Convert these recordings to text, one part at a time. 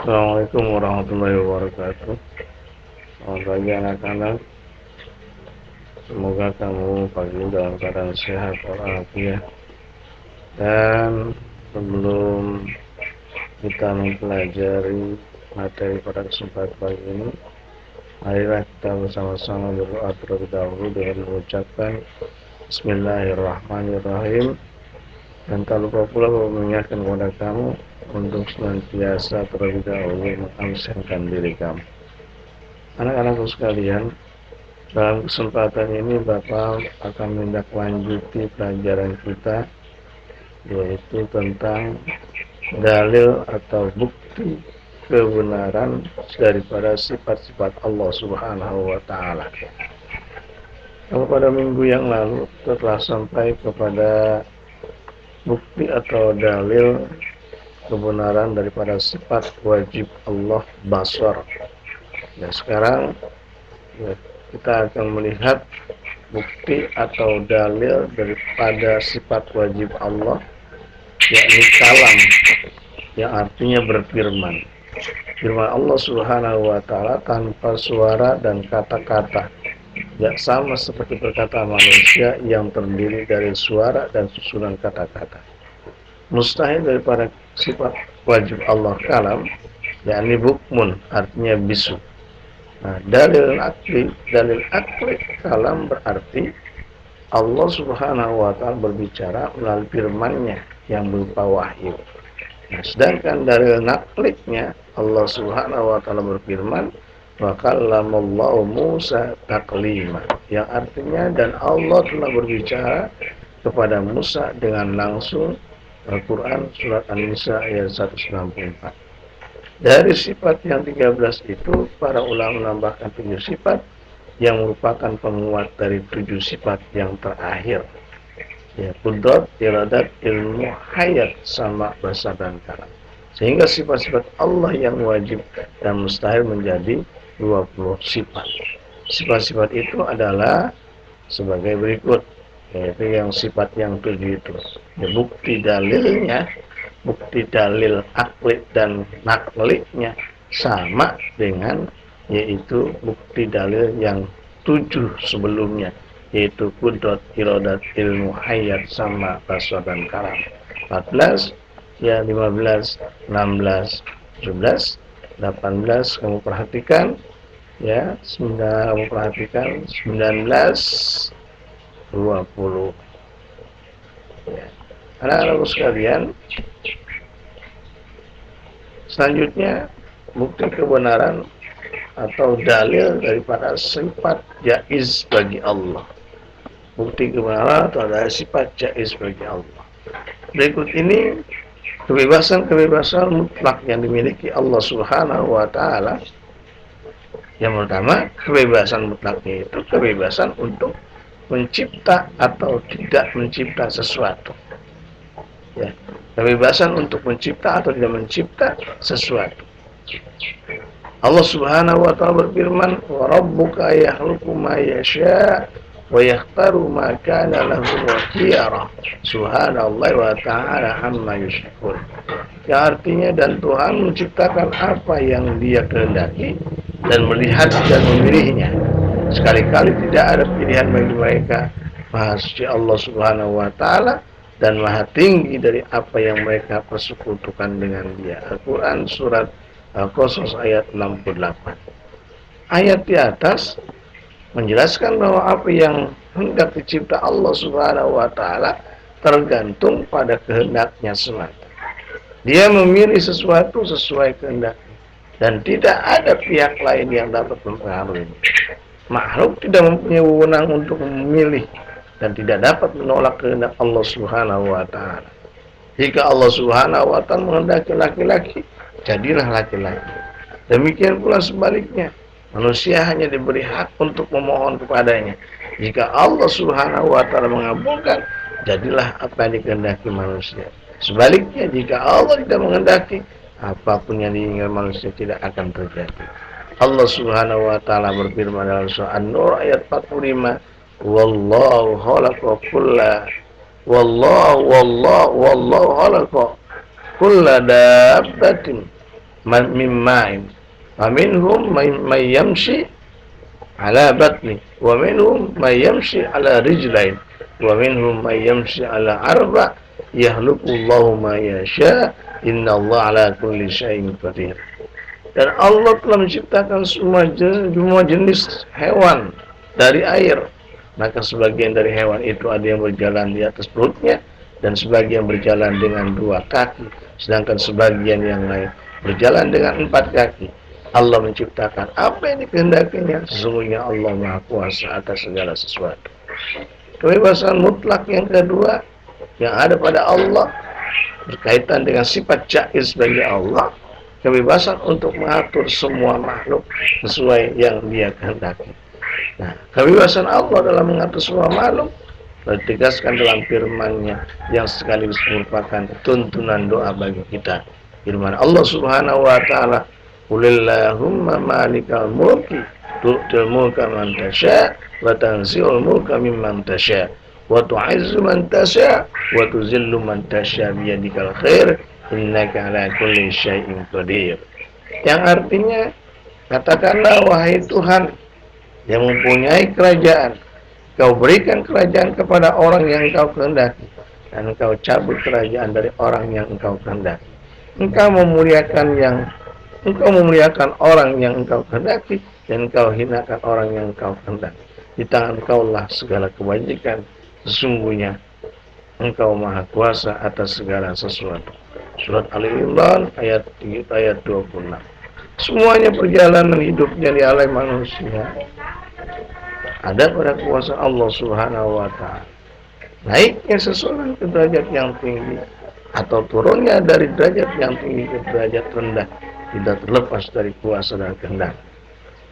Assalamualaikum warahmatullahi wabarakatuh. Selamat pagi anak-anak. Semoga kamu pagi ini dalam keadaan sehat walafiat. Dan sebelum kita mempelajari materi pada kesempatan pagi ini, marilah kita bersama-sama berdoa terlebih dahulu dengan mengucapkan Bismillahirrahmanirrahim. Dan tak lupa pula mengingatkan kepada kamu untuk senantiasa terlebih dahulu mengamsenkan diri kamu. Anak-anakku sekalian, dalam kesempatan ini Bapak akan menindaklanjuti pelajaran kita, yaitu tentang dalil atau bukti kebenaran daripada sifat-sifat Allah Subhanahu wa Ta'ala. Kalau pada minggu yang lalu telah sampai kepada bukti atau dalil kebenaran daripada sifat wajib Allah basar. Dan sekarang kita akan melihat bukti atau dalil daripada sifat wajib Allah, yakni kalam, yang artinya berfirman. Firman Allah Subhanahu wa Ta'ala tanpa suara dan kata-kata, tidak sama seperti perkataan manusia yang terdiri dari suara dan susunan kata-kata. Mustahil daripada sifat wajib Allah kalam, yakni bukmun, artinya bisu. Nah, dalil akli kalam berarti Allah Subhanahu wa Ta'ala berbicara melalui firman-Nya yang berupa wahyu. Nah, sedangkan dalil nakliknya Allah Subhanahu wa Ta'ala berfirman, wa kallamallahu Musa taklima, yang artinya dan Allah telah berbicara kepada Musa dengan langsung. Al-Quran surat An-Nisa ayat 194. Dari sifat yang 13 itu, para ulama menambahkan 7 sifat yang merupakan penguat dari 7 sifat yang terakhir, ya, qudrat, iradat, ilmu, hayat, sama, basar, dan kalam. Sehingga sifat-sifat Allah yang wajib dan mustahil menjadi 20 sifat. Sifat-sifat itu adalah sebagai berikut, yaitu yang sifat yang 7 itu. Ya, bukti dalilnya, bukti dalil akli dan nakliknya sama dengan yaitu bukti dalil yang 7 sebelumnya, yaitu qudrat, iradat, ilmu, hayat, sama, basar, dan kalam. 14, ya 15, 16, 17, 18 kamu perhatikan, ya 9 kamu perhatikan, 19, 20. Ya. Anak-anakku sekalian, selanjutnya bukti kebenaran atau dalil daripada sifat jaiz bagi Allah. Bukti kebenaran atau dari sifat jaiz bagi Allah. Berikut ini kebebasan-kebebasan mutlak yang dimiliki Allah Subhanahu wa Ta'ala. Yang pertama, kebebasan mutlaknya itu kebebasan untuk mencipta atau tidak mencipta sesuatu. Ya, kebebasan untuk mencipta atau tidak mencipta sesuatu. Allah Subhanahu wa Ta'ala berfirman, wa rabbuka yakhluqu ma yasha' wa yakhtaru ma kana lahum khiyara. Subhanallah wa ta'ala amma yusyrikun. Yang artinya, dan Tuhan menciptakan apa yang Dia kehendaki dan melihat dan memilihnya. Sekali-kali tidak ada pilihan bagi mereka. Maha suci Allah Subhanahu wa Ta'ala dan maha tinggi dari apa yang mereka persekutukan dengan Dia. Al-Quran surat Al-Qasas ayat 68. Ayat di atas menjelaskan bahwa apa yang hendak dicipta Allah Subhanahu wa Ta'ala tergantung pada kehendaknya semata. Dia memilih sesuatu sesuai kehendaknya dan tidak ada pihak lain yang dapat mempengaruhi. Makhluk tidak mempunyai wewenang untuk memilih dan tidak dapat menolak kehendak Allah Subhanahu wa Ta'ala. Jika Allah Subhanahu wa Ta'ala menghendaki laki-laki, jadilah laki-laki. Demikian pula sebaliknya, manusia hanya diberi hak untuk memohon kepadanya. Jika Allah Subhanahu wa Ta'ala mengabulkan, jadilah apa yang dikehendaki manusia. Sebaliknya, jika Allah tidak menghendaki, apapun yang diinginkan manusia tidak akan terjadi. Allah Subhanahu wa Ta'ala berfirman dalam surah An-Nur ayat 45, wallahu khalaqa khalaqa kulla dabbatin min ma'in. Wa minhum may yamshi ala batni, wa minhum may yamshi ala rijlain, wa minhum may yamshi ala arba', yakhluqullahu ma yasha, innallaha ala kulli syai'in qadir. Dan Allah telah menciptakan semua jenis hewan dari air. Maka sebagian dari hewan itu ada yang berjalan di atas perutnya, dan sebagian berjalan dengan 2 kaki, sedangkan sebagian yang lain berjalan dengan 4 kaki. Allah menciptakan apa yang dikehendakinya. Sesungguhnya Allah Maha Kuasa atas segala sesuatu. Kebebasan mutlak yang kedua yang ada pada Allah berkaitan dengan sifat jaiz bagi Allah, kebebasan untuk mengatur semua makhluk sesuai yang Dia kehendaki. Nah, kebebasan Allah dalam mengatur semua makhluk ditegaskan dalam firman-Nya yang sekaligus merupakan tuntunan doa bagi kita. Firman Allah Subhanahu wa taala, "Qulillahumma malikal mulki tu'til mulka man tasya wa tanzi'ul mulka mimman tasya wa tu'izzu man tasya wa tuzillu man tasya biyadikal khair innaka ala kulli syai'in qadir." Yang artinya, katakanlah wahai Tuhan yang mempunyai kerajaan, Kau berikan kerajaan kepada orang yang Engkau kehendaki, dan Engkau cabut kerajaan dari orang yang Engkau kehendaki. Engkau memuliakan orang yang Engkau kehendaki, dan Engkau hinakan orang yang Engkau kehendaki. Di tangan Engkau lah segala kebajikan. Sesungguhnya Engkau Maha Kuasa atas segala sesuatu. Surat Ali Imran ayat 26. Semuanya perjalanan hidupnya di alam manusia ada pada kuasa Allah Subhanahu wa taala. Naiknya seseorang ke derajat yang tinggi atau turunnya dari derajat yang tinggi ke derajat rendah tidak terlepas dari kuasa dan kehendak.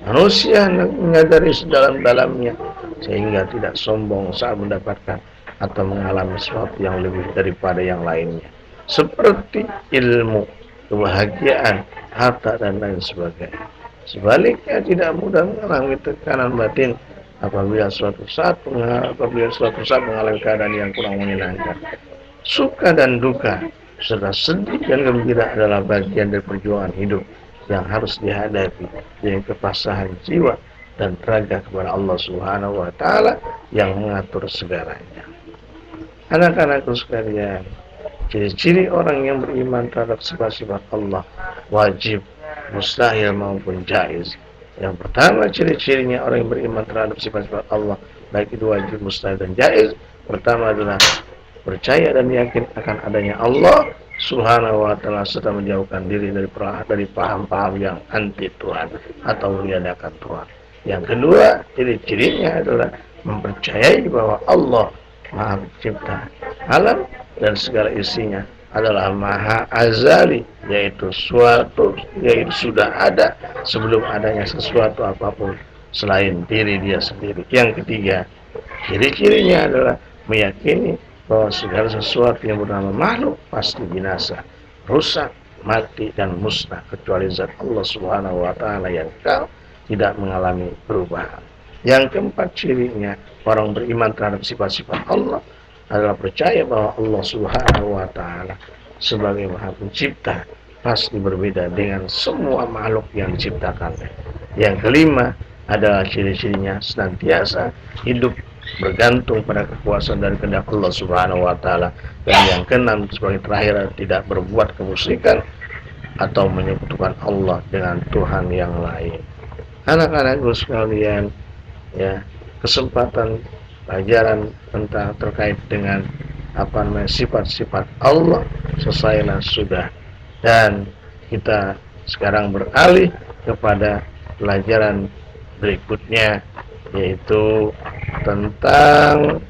Manusia menyadari sedalam-dalamnya sehingga tidak sombong saat mendapatkan atau mengalami sesuatu yang lebih daripada yang lainnya, seperti ilmu, kebahagiaan, harta, dan lain sebagainya. Sebaliknya tidak mudah mengalami tekanan batin apabila suatu saat mengalami keadaan yang kurang menyenangkan. Suka dan duka serta sedih dan gembira adalah bagian dari perjuangan hidup yang harus dihadapi dengan kepasahan jiwa dan raga kepada Allah Subhanahu wa taala yang mengatur segalanya. Anak-anakku sekalian, ciri-ciri orang yang beriman terhadap sifat-sifat Allah wajib, mustahil maupun jaiz. Yang pertama, ciri-cirinya orang yang beriman terhadap sifat-sifat Allah, baik itu wajib, mustahil, dan jaiz. Pertama adalah percaya dan yakin akan adanya Allah Subhanahu wa taala serta menjauhkan diri dari paham-paham yang anti Tuhan atau meniadakan Tuhan. Yang kedua, ciri-cirinya adalah mempercayai bahwa Allah Maha Pencipta alam dan segala isinya adalah Maha Azali, yaitu sudah ada sebelum adanya sesuatu apapun selain diri Dia sendiri. Yang ketiga, ciri-cirinya adalah meyakini bahwa segala sesuatu yang bernama makhluk pasti binasa, rusak, mati, dan musnah kecuali zat Allah Subhanahu wa taala yang kekal, tidak mengalami perubahan. Yang keempat, cirinya orang beriman terhadap sifat-sifat Allah adalah percaya bahwa Allah Subhanahu wa taala sebagai Maha Pencipta pasti berbeda dengan semua makhluk yang diciptakannya. Yang kelima adalah ciri-cirinya senantiasa hidup bergantung pada kekuasaan dan kehendak Allah Subhanahu wa taala. Dan yang keenam sebagai terakhir, tidak berbuat kemusyrikan atau menyekutukan Allah dengan Tuhan yang lain. Anak-anakku sekalian, ya, kesempatan pelajaran tentang terkait dengan sifat-sifat Allah selesailah sudah, dan kita sekarang beralih kepada pelajaran berikutnya, yaitu tentang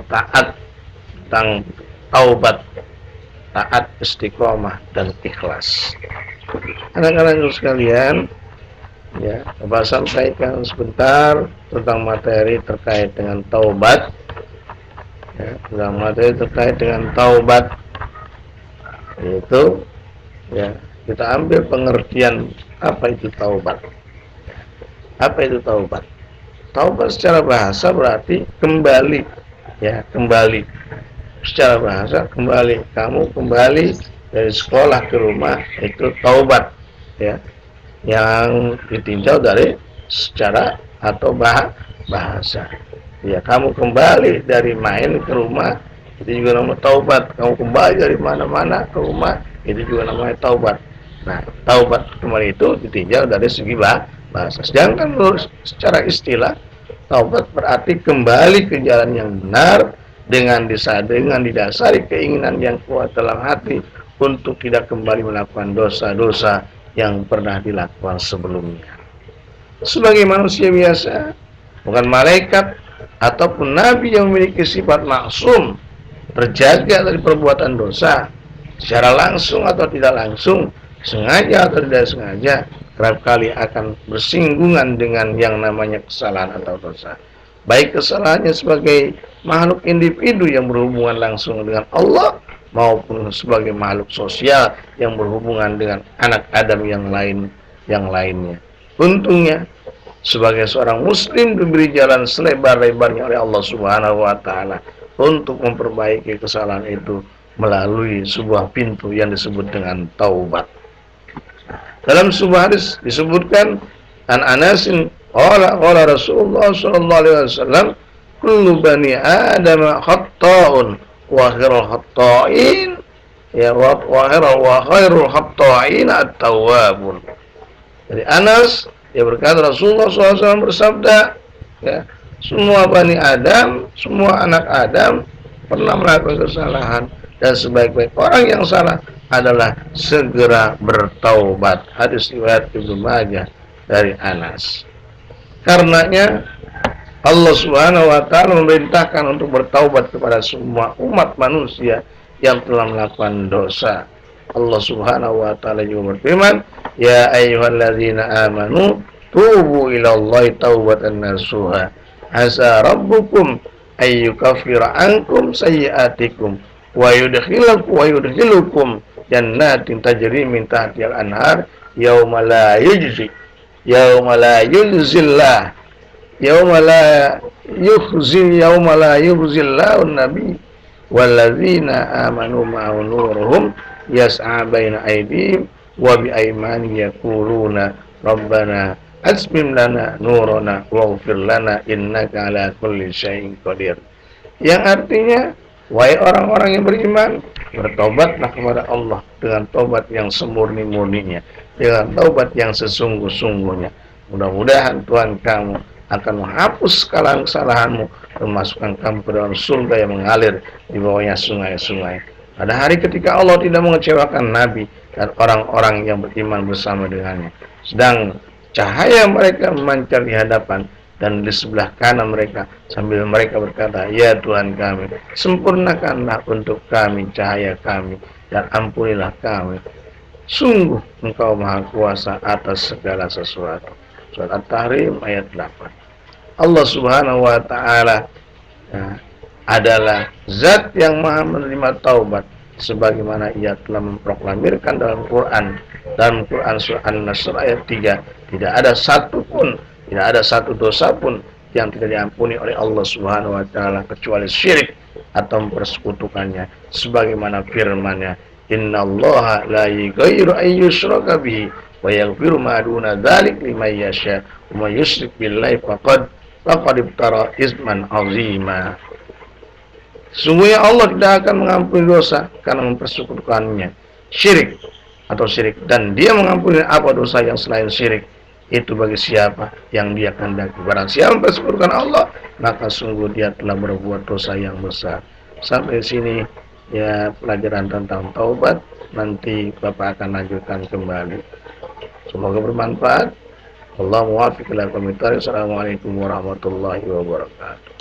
taat, tentang taubat, taat, istiqomah, dan ikhlas. Anak-anak sekalian, ya, coba sampaikan sebentar tentang materi terkait dengan taubat. Ya, tentang materi terkait dengan taubat, yaitu, ya, kita ambil pengertian apa itu taubat. Apa itu taubat? Taubat secara bahasa berarti kembali, ya, kembali. Secara bahasa kembali, kamu kembali dari sekolah ke rumah itu taubat, ya, yang ditinjau dari secara atau bahasa. Ya, kamu kembali dari main ke rumah, itu juga namanya taubat. Kamu kembali dari mana-mana ke rumah, itu juga namanya taubat. Nah, taubat kembali itu ditinjau dari segi bahasa. Sedangkan secara istilah, taubat berarti kembali ke jalan yang benar dengan didasari keinginan yang kuat dalam hati untuk tidak kembali melakukan dosa-dosa yang pernah dilakukan sebelumnya. Sebagai manusia biasa, bukan malaikat ataupun nabi yang memiliki sifat maksum, terjaga dari perbuatan dosa secara langsung atau tidak langsung, sengaja atau tidak sengaja, kerap kali akan bersinggungan dengan yang namanya kesalahan atau dosa. Baik kesalahannya sebagai makhluk individu yang berhubungan langsung dengan Allah, maupun sebagai makhluk sosial yang berhubungan dengan anak Adam yang lainnya. Untungnya sebagai seorang muslim diberi jalan selebar-lebarnya oleh Allah Subhanahu wa taala untuk memperbaiki kesalahan itu melalui sebuah pintu yang disebut dengan taubat. Dalam sebuah hadis disebutkan an Anasin qala Rasulullah sallallahu alaihi wasallam kullu bani Adam khata'un wa khairul khata'in wa khairul khata'in at-tawwabun. Jadi Anas, dia berkata Rasulullah SAW bersabda, ya, semua bani Adam, semua anak Adam pernah melakukan kesalahan, dan sebaik-baik orang yang salah adalah segera bertaubat. Hadis riwayat Ibnu Majah dari Anas. Karenanya Allah Subhanahu wa taala memerintahkan untuk bertaubat kepada semua umat manusia yang telah melakukan dosa. Allah Subhanahu wa taala juga berfirman, "Ya ayyuhalladzina amanu tubu ilallahi taubatan nasuha. Asa rabbukum ayyukaffira ankum sayyi'atikum wa yudkhilukum jannatin tajri min tahtihal anhar yauma la yujzillah yauma la yukhzillahu an-nabi walladzina amanu ma'ahu nuruhum yas'a baina aydihim wa bi aymanihim yaquluna rabbana asmim lana nurana waghfir lana innaka ala kulli syai'in qadir. Yang artinya, wahai orang-orang yang beriman, bertobatlah kepada Allah dengan tobat yang semurni-murninya, dengan tobat yang sesungguh-sungguhnya. Mudah-mudahan Tuhan kamu akan menghapus kesalahan-kesalahanmu dan memasukkan kamu ke dalam surga yang mengalir di bawahnya sungai-sungai. Pada hari ketika Allah tidak mengecewakan Nabi dan orang-orang yang beriman bersama dengannya, sedang cahaya mereka memancar di hadapan dan di sebelah kanan mereka, sambil mereka berkata, "Ya Tuhan kami, sempurnakanlah untuk kami cahaya kami dan ampunilah kami. Sungguh Engkau Maha Kuasa atas segala sesuatu." Surat At-Tahrim ayat 8. Allah Subhanahu wa taala adalah zat yang Maha menerima taubat, sebagaimana Ia telah memproklamirkan dalam Quran surah An-Nasr ayat 3, tidak ada satu dosa pun yang tidak diampuni oleh Allah Subhanahu wa taala kecuali syirik atau mempersekutukannya, sebagaimana firman-Nya, "Innallaha la yaghfiru an yushraka bihi wa yaghfiru ma duna dzalik liman yasha wa may yusyrik billahi faqad iftara isman 'azima." Sungguhnya Allah tidak akan mengampuni dosa karena mempersekutukannya, syirik, dan Dia mengampuni apa dosa yang selain syirik itu bagi siapa yang Dia kehendaki. Barang siapa mempersekutukan Allah, maka sungguh dia telah berbuat dosa yang besar. Sampai sini ya pelajaran tentang taubat. Nanti Bapak akan lanjutkan kembali. Semoga bermanfaat. Wallahu muwaffiq ila aqwamit thoriq. Assalamualaikum warahmatullahi wabarakatuh.